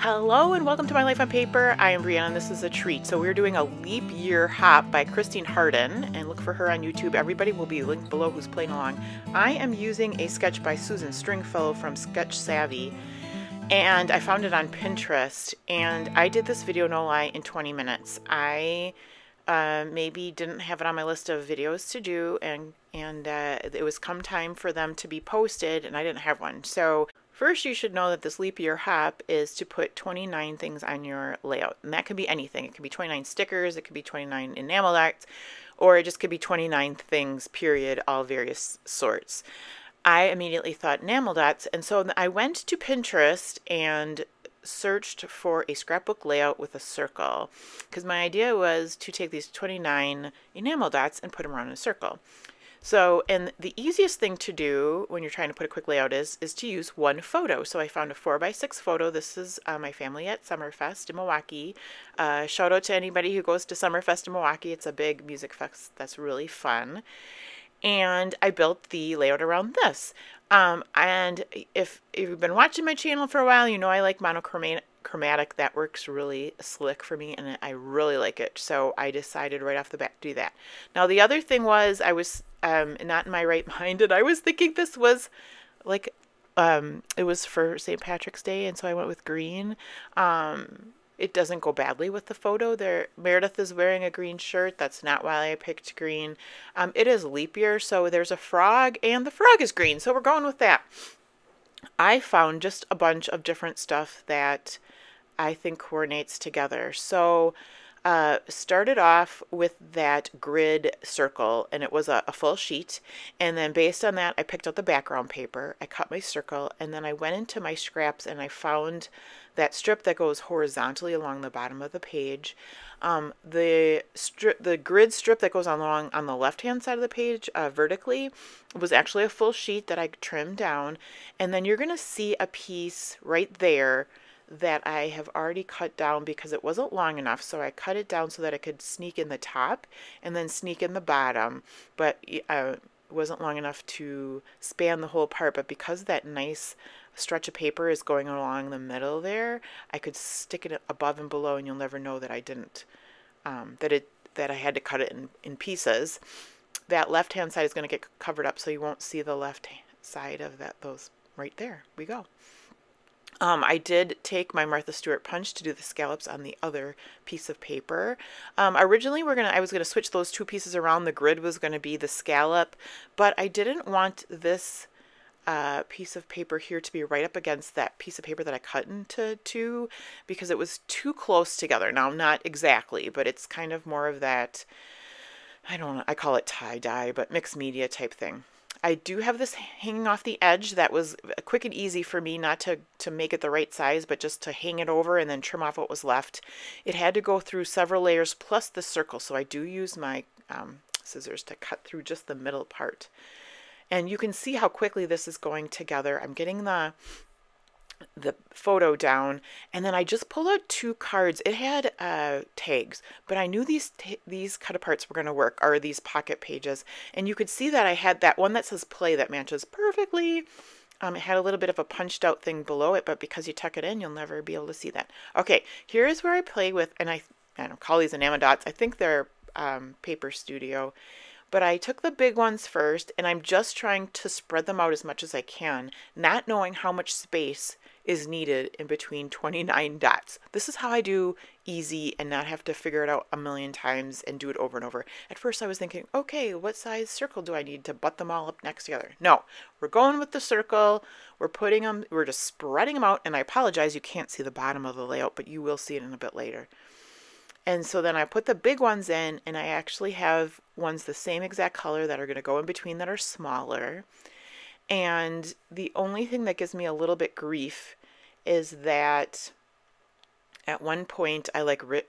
Hello and welcome to My Life on Paper. I am Brianna and this is a treat. So we're doing a leap year hop by Christine Harden, and look for her on YouTube. Everybody will be linked below who's playing along. I am using a sketch by Susan Stringfellow from Sketch Savvy, and I found it on Pinterest, and I did this video, no lie, in 20 minutes. I maybe didn't have it on my list of videos to do, and it was come time for them to be posted and I didn't have one. So first, you should know that this leap year hop is to put 29 things on your layout, and that could be anything. It could be 29 stickers, it could be 29 enamel dots, or it just could be 29 things, period, all various sorts. I immediately thought enamel dots, and so I went to Pinterest and searched for a scrapbook layout with a circle, because my idea was to take these 29 enamel dots and put them around in a circle. So, and the easiest thing to do when you're trying to put a quick layout is to use one photo. So I found a 4x6 photo. This is my family at Summerfest in Milwaukee. Shout out to anybody who goes to Summerfest in Milwaukee. It's a big music fest that's really fun. And I built the layout around this. And if you've been watching my channel for a while, you know I like monochromatic. That works really slick for me, and I really like it. So I decided right off the bat to do that. Now the other thing was I was not in my right mind, and I was thinking this was like it was for St. Patrick's Day, and so I went with green. It doesn't go badly with the photo. There, Meredith is wearing a green shirt. That's not why I picked green. It is leap year, so there's a frog, and the frog is green, so we're going with that. I found just a bunch of different stuff that I think coordinates together. So started off with that grid circle, and it was a full sheet, and then based on that I picked out the background paper, I cut my circle, and then I went into my scraps and I found that strip that goes horizontally along the bottom of the page. The grid strip that goes along on the left hand side of the page vertically was actually a full sheet that I trimmed down, and then you're gonna see a piece right there that I have already cut down because it wasn't long enough, so I cut it down so that I could sneak in the top and then sneak in the bottom, but it wasn't long enough to span the whole part. But because that nice stretch of paper is going along the middle there, I could stick it above and below, and you'll never know that I didn't that I had to cut it in pieces. That left hand side is going to get covered up, so you won't see the left side of those right there. We go. I did take my Martha Stewart punch to do the scallops on the other piece of paper. Originally I was gonna switch those two pieces around. The grid was gonna be the scallop, but I didn't want this piece of paper here to be right up against that piece of paper that I cut into two, because it was too close together. Now, not exactly, but it's kind of more of that, I don't know, I call it tie-dye, but mixed media type thing. I do have this hanging off the edge. That was quick and easy for me, not to make it the right size, but just to hang it over and then trim off what was left. It had to go through several layers plus the circle, so I do use my scissors to cut through just the middle part. And you can see how quickly this is going together. I'm getting the photo down, and then I just pulled out two cards. It had tags, but I knew these cut aparts were going to work, or these pocket pages, and you could see that I had that one that says play that matches perfectly. It had a little bit of a punched out thing below it, but because you tuck it in, you'll never be able to see that. Okay, here is where I play with, and I don't call these enamel dots. I think they're Paper Studio. But I took the big ones first, and I'm just trying to spread them out as much as I can, not knowing how much space is needed in between 29 dots. This is how I do easy and not have to figure it out a million times and do it over and over. At first I was thinking, okay, what size circle do I need to butt them all up next together? No, we're going with the circle. We're just spreading them out, and I apologize you can't see the bottom of the layout, but you will see it in a bit later. And so then I put the big ones in, and I actually have ones the same exact color that are going to go in between that are smaller. And the only thing that gives me a little bit grief is that at one point I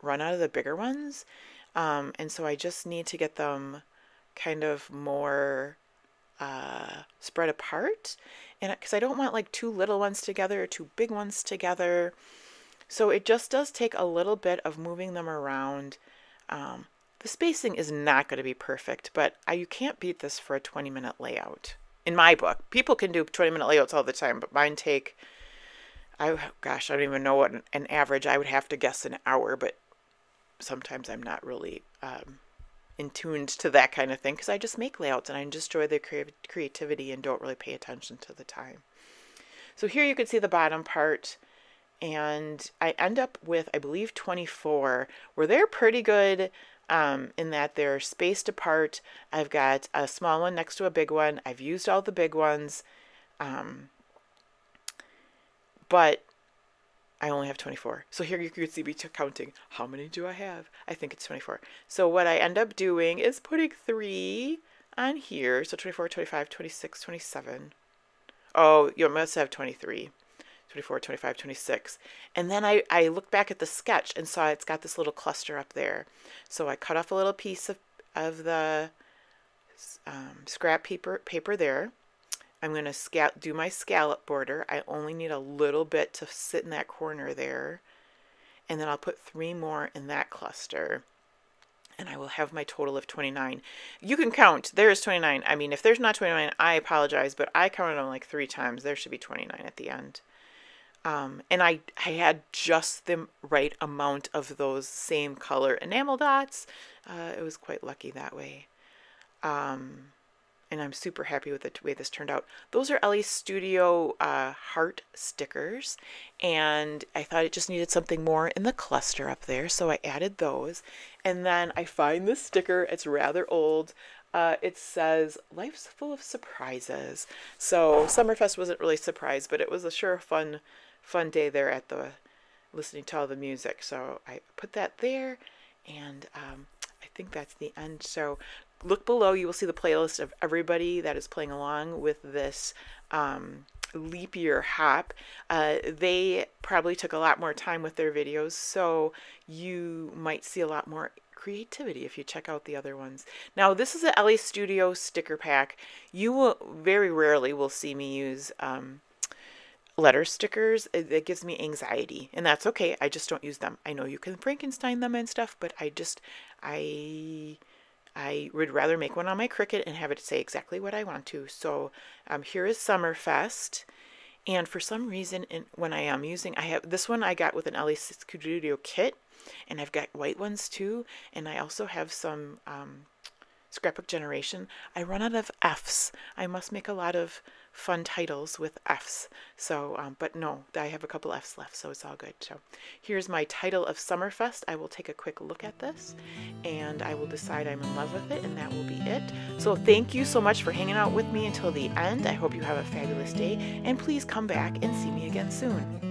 run out of the bigger ones. And so I just need to get them kind of more spread apart. And because I don't want like two little ones together or two big ones together. So it just does take a little bit of moving them around. The spacing is not going to be perfect, but you can't beat this for a 20-minute layout. In my book, people can do 20-minute layouts all the time, but mine take Gosh, I don't even know what an average. I would have to guess an hour, but sometimes I'm not really in tuned to that kind of thing because I just make layouts and I just enjoy the creativity and don't really pay attention to the time. So here you can see the bottom part, and I end up with, I believe, 24, where they're pretty good in that they're spaced apart. I've got a small one next to a big one. I've used all the big ones, but I only have 24. So here you can see me counting. How many do I have? I think it's 24. So what I end up doing is putting 3 on here. So 24, 25, 26, 27. Oh, you must have 23. 24, 25, 26. And then I looked back at the sketch and saw it's got this little cluster up there. So I cut off a little piece of the scrap paper there. I'm going to do my scallop border. I only need a little bit to sit in that corner there. And then I'll put 3 more in that cluster. And I will have my total of 29. You can count. There's 29. I mean, if there's not 29, I apologize, but I counted them like 3 times. There should be 29 at the end. And I had just the right amount of those same color enamel dots. It was quite lucky that way. And I'm super happy with the way this turned out. Those are Ellie's Studio heart stickers, and I thought it just needed something more in the cluster up there, so I added those. And then I find this sticker. It's rather old. It says, "Life's full of surprises." So Summerfest wasn't really a surprise, but it was a sure fun day there at the listening to all the music. So I put that there, and I think that's the end. So look below, you will see the playlist of everybody that is playing along with this leap year hop. They probably took a lot more time with their videos, so you might see a lot more creativity if you check out the other ones. Now, this is an Ellie's Studio sticker pack. You will very rarely will see me use letter stickers. It gives me anxiety, and that's okay. I just don't use them. I know you can Frankenstein them and stuff, but I would rather make one on my Cricut and have it say exactly what I want to. So here is Summerfest. And for some reason, when I am using, I have this one I got with an Ellie's Studio kit, and I've got white ones too. And I also have some Scrapbook Generation. I run out of Fs. I must make a lot of fun titles with Fs. So, but no, I have a couple Fs left, so it's all good. So here's my title of Summerfest. I will take a quick look at this, and I will decide I'm in love with it, and that will be it. So thank you so much for hanging out with me until the end. I hope you have a fabulous day, and please come back and see me again soon.